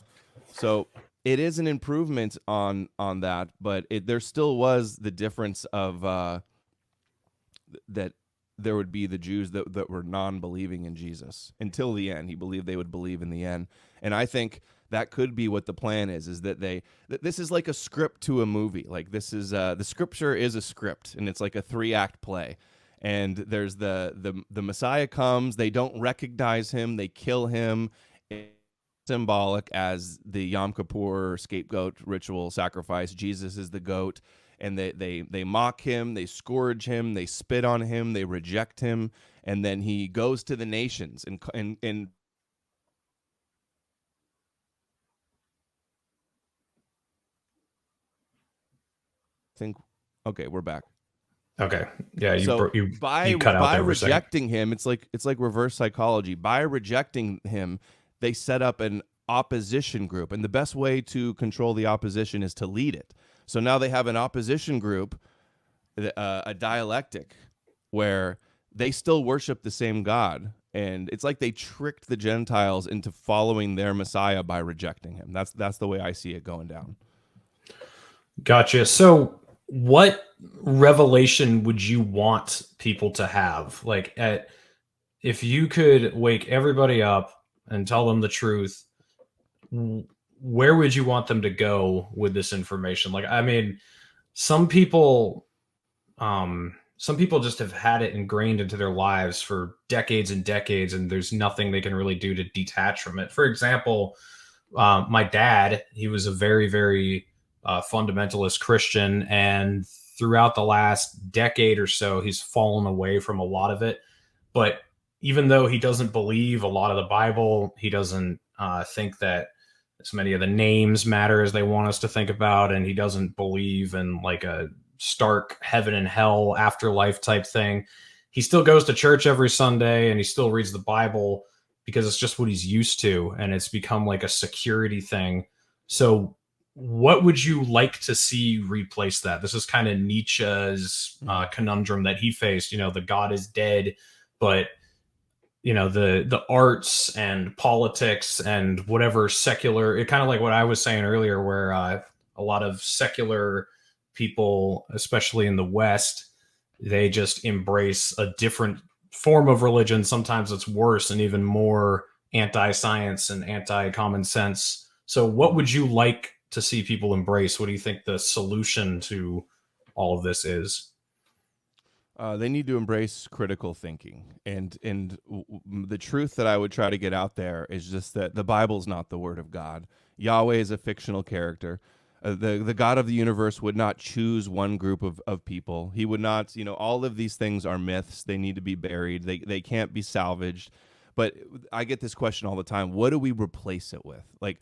B: So it is an improvement on that, but there still was the difference of that there would be the Jews that were non-believing in Jesus until the end. He believed they would believe in the end, and I think that could be what the plan is that this is like a script to a movie. Like this is the scripture is a script, and it's like a 3-act play. And there's the Messiah comes, they don't recognize him, they kill him. It's symbolic as the Yom Kippur scapegoat ritual sacrifice. Jesus is the goat, and they mock him, they scourge him, they spit on him, they reject him, and then he goes to the nations and okay, we're back.
A: Okay, yeah, you cut out there
B: by
A: for a second.
B: rejecting him, it's like reverse psychology. By rejecting him, they set up an opposition group, and the best way to control the opposition is to lead it. So now they have an opposition group, a dialectic, where they still worship the same God, and it's like they tricked the Gentiles into following their Messiah by rejecting him. That's the way I see it going down.
A: Gotcha. So what revelation would you want people to have? Like, if you could wake everybody up and tell them the truth, where would you want them to go with this information? Like, I mean, some people just have had it ingrained into their lives for decades and decades, and there's nothing they can really do to detach from it. For example, my dad, he was a very, very fundamentalist Christian, and throughout the last decade or so, he's fallen away from a lot of it. But even though he doesn't believe a lot of the Bible, he doesn't think that as many of the names matter as they want us to think about, and he doesn't believe in like a stark heaven and hell afterlife type thing. He still goes to church every Sunday, and he still reads the Bible because it's just what he's used to, and it's become like a security thing. So what would you like to see replace that? This is kind of Nietzsche's conundrum that he faced. The God is dead, but the arts and politics and whatever secular, it kind of like what I was saying earlier, where a lot of secular people, especially in the West, they just embrace a different form of religion. Sometimes it's worse and even more anti-science and anti-common sense. So what would you like to see people embrace? What do you think the solution to all of this is?
B: They need to embrace critical thinking, and the truth that I would try to get out there is just that the Bible's not the word of God. Yahweh is a fictional character. The God of the universe would not choose one group of people. He would not, all of these things are myths. They need to be buried. They can't be salvaged. But I get this question all the time. What do we replace it with? Like,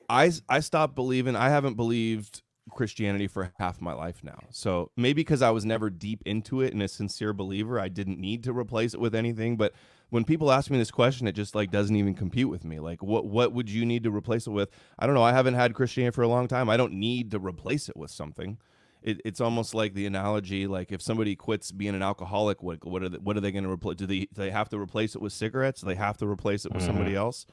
B: I stopped believing. I haven't believed Christianity for half my life now. So maybe because I was never deep into it and a sincere believer, I didn't need to replace it with anything. But when people ask me this question, it just like doesn't even compute with me. Like, what would you need to replace it with? I don't know. I haven't had Christianity for a long time. I don't need to replace it with something. It's almost like the analogy, like if somebody quits being an alcoholic, what are they going to replace? Do they have to replace it with cigarettes? Do they have to replace it with somebody else?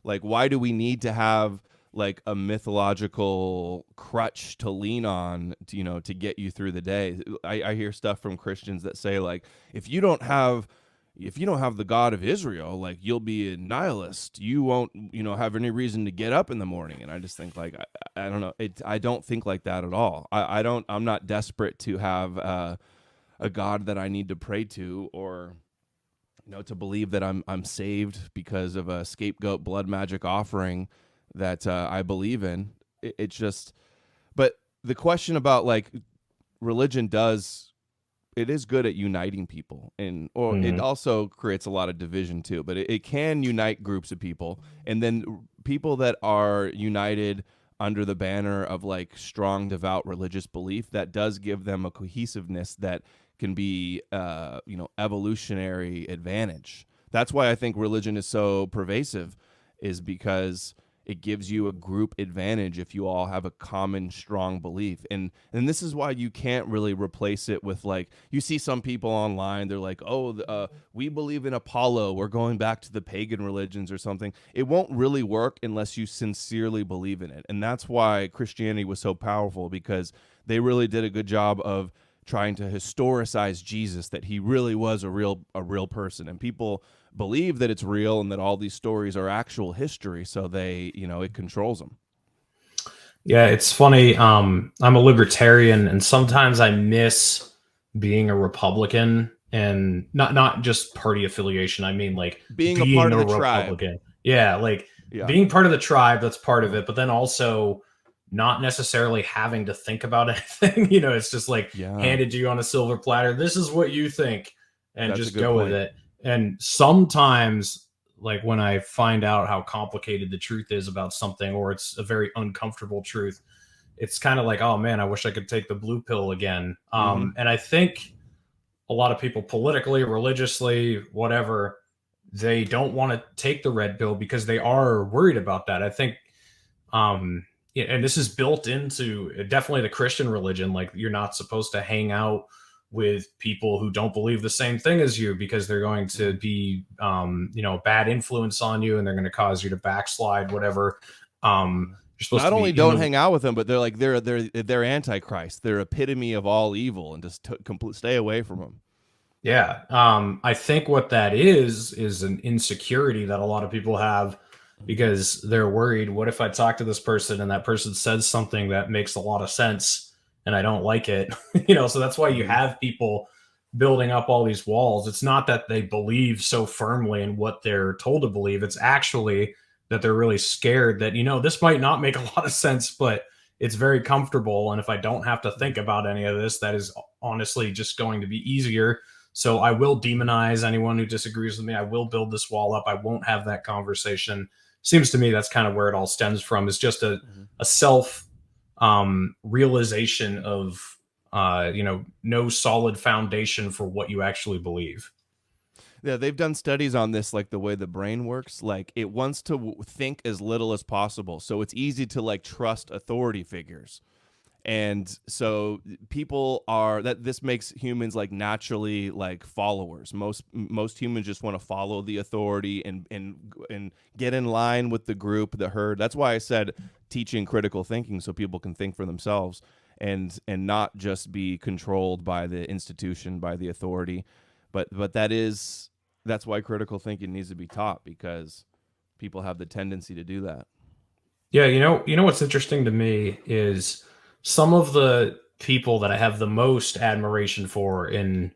B: Like, why do we need to have like a mythological crutch to lean on, to get you through the day. I hear stuff from Christians that say, like, if you don't have the God of Israel, like, you'll be a nihilist. You won't, have any reason to get up in the morning. And I just think, like, I don't know. I don't think like that at all. I'm not desperate to have a God that I need to pray to, or to believe that I'm saved because of a scapegoat blood magic offering that I believe in. It's just, but the question about, like, religion it is good at uniting people, or it also creates a lot of division too, but it can unite groups of people. And then people that are united under the banner of, like, strong, devout religious belief, that does give them a cohesiveness that can be, evolutionary advantage. That's why I think religion is so pervasive, is because it gives you a group advantage if you all have a common strong belief. And this is why you can't really replace it with, like, you see some people online, they're like, we believe in Apollo, we're going back to the pagan religions or something. It won't really work unless you sincerely believe in it. And that's why Christianity was so powerful, because they really did a good job of trying to historicize Jesus, that he really was a real person, and people believe that it's real and that all these stories are actual history, so they, it controls them.
A: Yeah, it's funny. I'm a libertarian, and sometimes I miss being a Republican, and not just party affiliation. I mean, like,
B: being a part of the
A: Republican.
B: tribe.
A: Yeah, like, being part of the tribe, that's part of it, but then also not necessarily having to think about anything. It's just like handed to you on a silver platter. This is what you think, and that's just go with it. And sometimes, like, when I find out how complicated the truth is about something, or it's a very uncomfortable truth, it's kind of like, oh man, I wish I could take the blue pill again. And I think a lot of people, politically, religiously, whatever, they don't want to take the red pill because they are worried about that. I think, and this is built into definitely the Christian religion. Like, you're not supposed to hang out with people who don't believe the same thing as you, because they're going to be, bad influence on you, and they're going to cause you to backslide, whatever. You're supposed
B: not
A: to
B: only don't hang out with them, but they're like, they're antichrist. They're epitome of all evil, and just stay away from them.
A: Yeah. I think what that is an insecurity that a lot of people have, because they're worried, what if I talk to this person and that person says something that makes a lot of sense and I don't like it? So that's why you have people building up all these walls. It's not that they believe so firmly in what they're told to believe. It's actually that they're really scared that, this might not make a lot of sense, but it's very comfortable. And if I don't have to think about any of this, that is honestly just going to be easier. So I will demonize anyone who disagrees with me. I will build this wall up. I won't have that conversation. Seems to me that's kind of where it all stems from. Is just a self realization of no solid foundation for what you actually believe.
B: Yeah, they've done studies on this, like the way the brain works. Like, it wants to think as little as possible, so it's easy to, like, trust authority figures. And so this makes humans, like, naturally, like, followers. Most humans just want to follow the authority and get in line with the group, the herd. That's why I said teaching critical thinking, so people can think for themselves and not just be controlled by the institution, by the authority. But that's why critical thinking needs to be taught, because people have the tendency to do that.
A: Yeah, you know what's interesting to me is some of the people that I have the most admiration for in,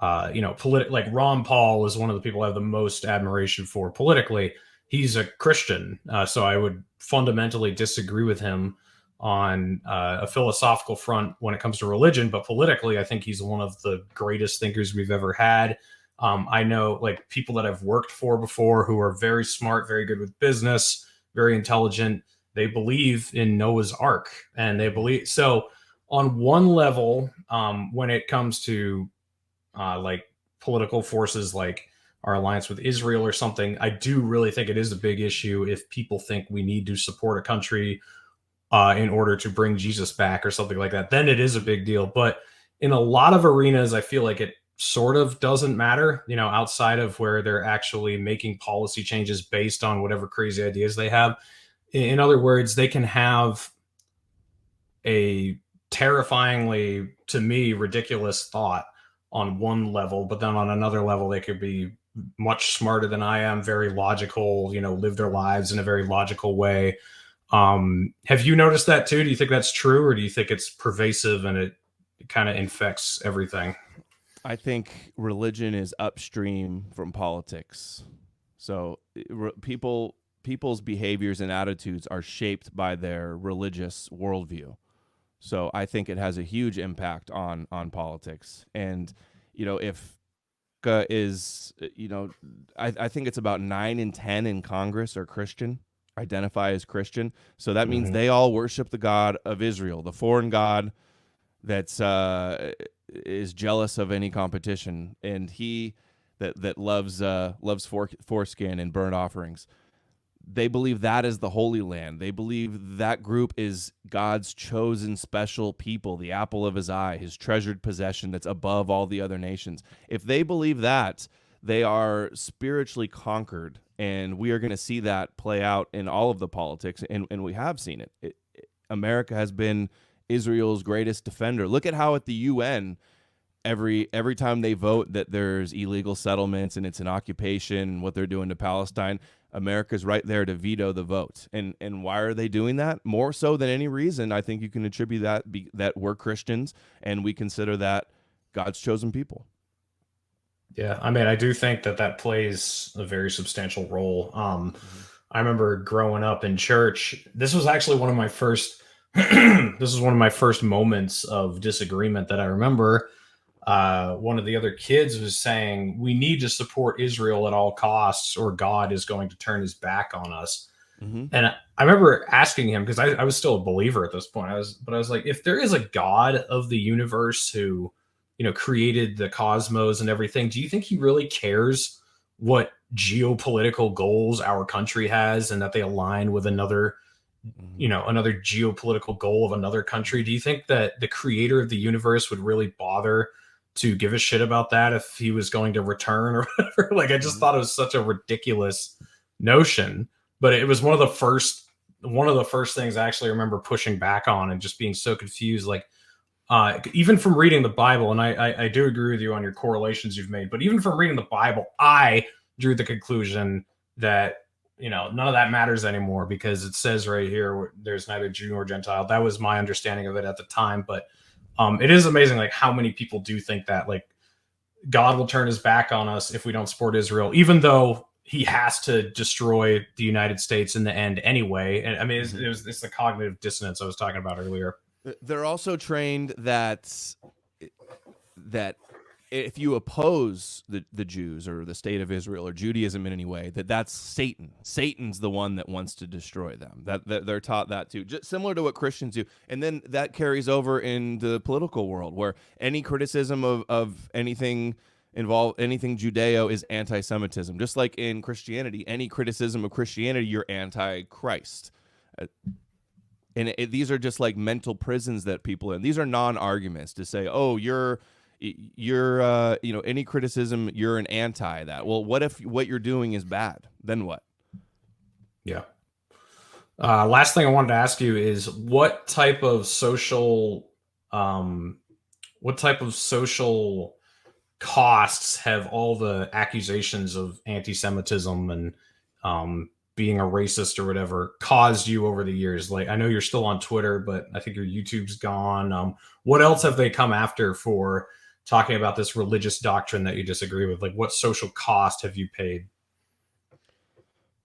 A: like Ron Paul is one of the people I have the most admiration for politically. He's a Christian, so I would fundamentally disagree with him on a philosophical front when it comes to religion, but politically, I think he's one of the greatest thinkers we've ever had. I know, like, people that I've worked for before who are very smart, very good with business, very intelligent. They believe in Noah's Ark, and they believe so. On one level, when it comes to like political forces, like our alliance with Israel or something, I do really think it is a big issue if people think we need to support a country in order to bring Jesus back or something like that. Then it is a big deal. But in a lot of arenas, I feel like it sort of doesn't matter, outside of where they're actually making policy changes based on whatever crazy ideas they have. In other words, they can have a terrifyingly, to me, ridiculous thought on one level, but then on another level, they could be much smarter than I am, very logical, live their lives in a very logical way. Have you noticed that too? Do you think that's true, or do you think it's pervasive and it kind of infects everything?
B: I think religion is upstream from politics. So people's behaviors and attitudes are shaped by their religious worldview. So I think it has a huge impact on politics. And, if is, I think it's about 9 in 10 in Congress are Christian, identify as Christian. So that means they all worship the God of Israel, the foreign God that's is jealous of any competition, and he that loves foreskin and burnt offerings. They believe that is the Holy Land. They believe that group is God's chosen special people, the apple of his eye, his treasured possession that's above all the other nations. If they believe that, they are spiritually conquered, and we are going to see that play out in all of the politics, and we have seen it. America has been Israel's greatest defender. Look at how at the UN, every time they vote that there's illegal settlements and it's an occupation and what they're doing to Palestine, America's right there to veto the vote. And why are they doing that? More so than any reason, I think you can attribute that we're Christians and we consider that God's chosen people.
A: Yeah, I mean, I do think that plays a very substantial role. I remember growing up in church. This was actually one of my first moments of disagreement that I remember. One of the other kids was saying, we need to support Israel at all costs or God is going to turn his back on us. And I remember asking him, because I was still a believer at this point. I was like, if there is a God of the universe who, created the cosmos and everything, do you think he really cares what geopolitical goals our country has and that they align with another geopolitical goal of another country? Do you think that the creator of the universe would really bother to give a shit about that if he was going to return or whatever? Like, I just thought it was such a ridiculous notion, but it was one of the first things I actually remember pushing back on and just being so confused. Like, even from reading the Bible, and I do agree with you on your correlations you've made, but even from reading the Bible, I drew the conclusion that, none of that matters anymore because it says right here, there's neither Jew nor Gentile. That was my understanding of it at the time. But it is amazing, like, how many people do think that, like, God will turn his back on us if we don't support Israel, even though he has to destroy the United States in the end anyway. And I mean, it's the cognitive dissonance I was talking about earlier.
B: They're also trained that if you oppose the Jews or the state of Israel or Judaism in any way, that's Satan. Satan's the one that wants to destroy them. That they're taught that too, just similar to what Christians do. And then that carries over in the political world, where any criticism of anything Judeo is anti-Semitism. Just like in Christianity, any criticism of Christianity, you're anti-Christ. And these are just like mental prisons that people are in. These are non-arguments to say, oh, you're any criticism, you're an anti that. Well, what if what you're doing is bad? Then what? Yeah.
A: Last thing I wanted to ask you is what type of social costs have all the accusations of anti-Semitism and being a racist or whatever caused you over the years? Like, I know you're still on Twitter, but I think your YouTube's gone. What else have they come after for talking about this religious doctrine that you disagree with? Like, what social cost have you paid?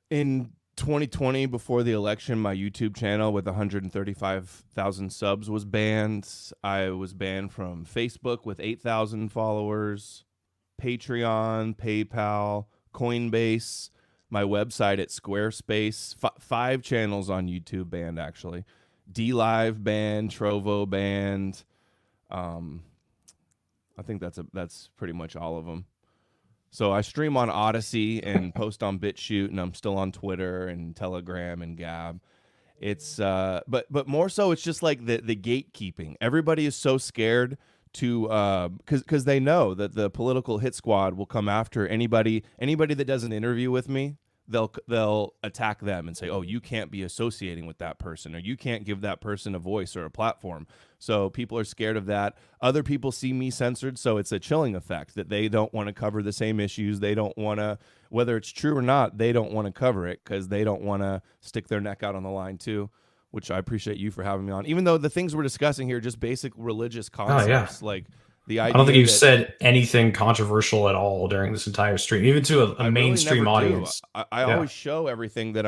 B: In 2020, before the election, my YouTube channel with 135,000 subs was banned. I was banned from Facebook with 8,000 followers, Patreon, PayPal, Coinbase, my website at Squarespace, 5 channels on YouTube banned, actually. DLive banned, Trovo banned. I think that's pretty much all of them. So I stream on Odyssey and post on BitChute, and I'm still on Twitter and Telegram and Gab. It's but more so, it's just like the gatekeeping. Everybody is so scared to because they know that the political hit squad will come after anybody that does an interview with me. they'll attack them and say, oh, you can't be associating with that person, or you can't give that person a voice or a platform. So people are scared of that. Other people see me censored, so it's a chilling effect that they don't want to cover the same issues. They don't want to, whether it's true or not, they don't want to cover it because they don't want to stick their neck out on the line too, which I appreciate you for having me on. Even though the things we're discussing here are just basic religious concepts, like the idea.
A: I don't think you've said anything controversial at all during this entire stream, even to a mainstream audience.
B: I always show everything that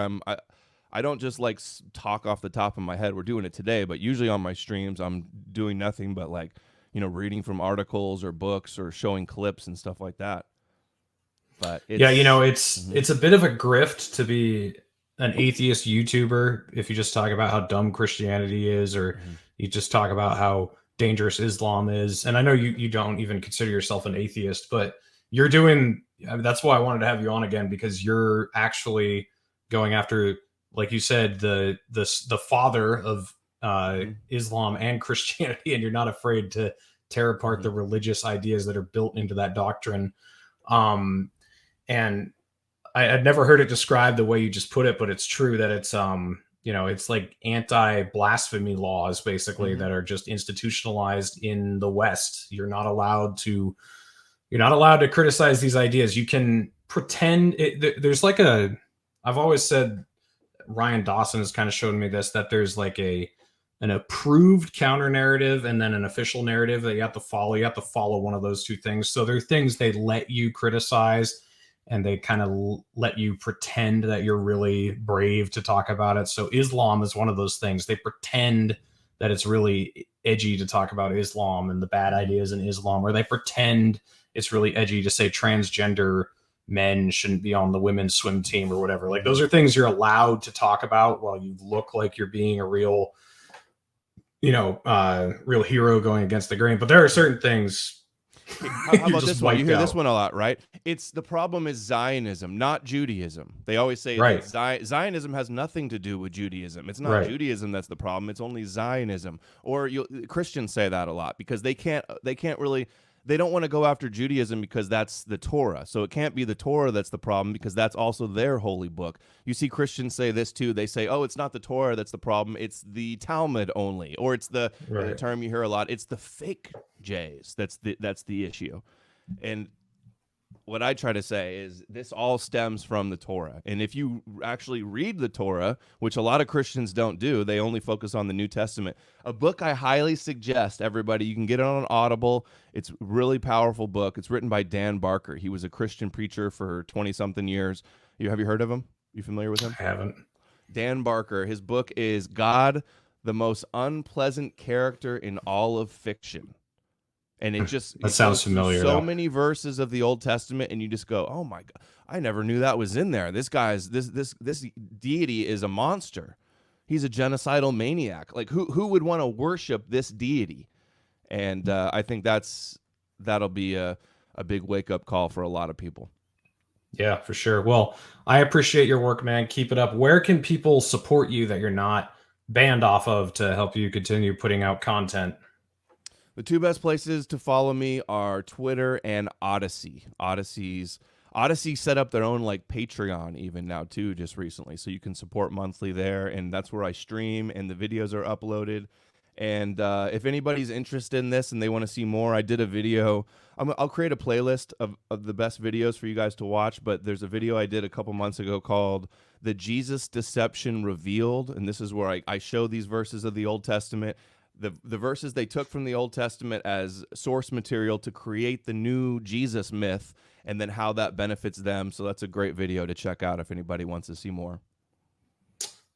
B: I don't just like talk off the top of my head. We're doing it today, but usually on my streams, I'm doing nothing but like, reading from articles or books or showing clips and stuff like that. But
A: it's a bit of a grift to be an atheist YouTuber if you just talk about how dumb Christianity is, or you just talk about how dangerous Islam is. And I know you don't even consider yourself an atheist, but you're doing, that's why I wanted to have you on again, because you're actually going after, like you said, the father of Islam and Christianity, and you're not afraid to tear apart the religious ideas that are built into that doctrine. And I had never heard it described the way you just put it, but it's true that it's it's like anti-blasphemy laws basically that are just institutionalized in the West. You're not allowed to criticize these ideas. You can pretend there's like I've always said, Ryan Dawson has kind of shown me this, that there's like an approved counter narrative and then an official narrative that you have to follow. You have to follow one of those two things. So there are things they let you criticize, and they kind of let you pretend that you're really brave to talk about it. So Islam is one of those things. They pretend that it's really edgy to talk about Islam and the bad ideas in Islam, or they pretend it's really edgy to say transgender men shouldn't be on the women's swim team or whatever. Like, those are things you're allowed to talk about while you look like you're being a real hero going against the grain. But there are certain things.
B: How about this one? You hear this one a lot, right? The problem is Zionism, not Judaism. They always say that Zionism has nothing to do with Judaism. It's not Judaism that's the problem. It's only Zionism. Or Christians say that a lot because they don't want to go after Judaism because that's the Torah. So it can't be the Torah that's the problem, because that's also their holy book. You see Christians say this too. They say, oh, it's not the Torah that's the problem. It's the Talmud only. Or it's the term you hear a lot. It's the fake J's. That's the issue. And what I try to say is this all stems from the Torah. And if you actually read the Torah, which a lot of Christians don't do, they only focus on the New Testament. A book I highly suggest everybody, you can get it on Audible. It's a really powerful book. It's written by Dan Barker. He was a Christian preacher for 20-something years. Have you heard of him? You familiar with him?
A: I haven't.
B: Dan Barker. His book is God, the Most Unpleasant Character in All of Fiction. And it
A: sounds familiar.
B: So many verses of the Old Testament, and you just go, "Oh my God, I never knew that was in there." This deity is a monster. He's a genocidal maniac. Like who would want to worship this deity? And I think that'll be a big wake up call for a lot of people.
A: Yeah, for sure. Well, I appreciate your work, man. Keep it up. Where can people support you that you're not banned off of to help you continue putting out content?
B: The two best places to follow me are Twitter and Odyssey. Odyssey set up their own like Patreon even now too, just recently. So you can support monthly there, and that's where I stream and the videos are uploaded. And if anybody's interested in this and they want to see more, I did a video. I'll create a playlist of the best videos for you guys to watch, but there's a video I did a couple months ago called The Jesus Deception Revealed, and this is where I show these verses of the Old Testament, the verses they took from the Old Testament as source material to create the new Jesus myth, and then how that benefits them. So that's a great video to check out if anybody wants to see more.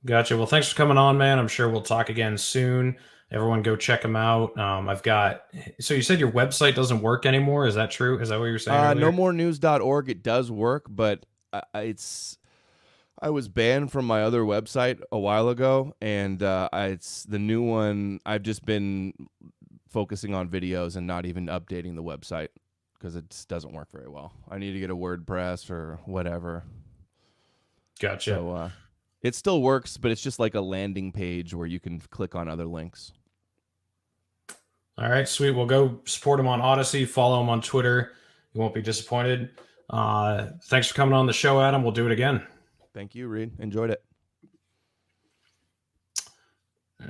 A: Gotcha. Well, thanks for coming on, man. I'm sure we'll talk again soon. Everyone go check them out. So you said your website doesn't work anymore. Is that true? Is that what you were saying?
B: NoMoreNews.org. It does work, but I was banned from my other website a while ago, and it's the new one. I've just been focusing on videos and not even updating the website because it doesn't work very well. I need to get a WordPress or whatever.
A: Gotcha.
B: So it still works, but it's just like a landing page where you can click on other links.
A: All right, sweet. We'll go support him on Odyssey. Follow him on Twitter. You won't be disappointed. Thanks for coming on the show, Adam. We'll do it again.
B: Thank you, Reed. Enjoyed it.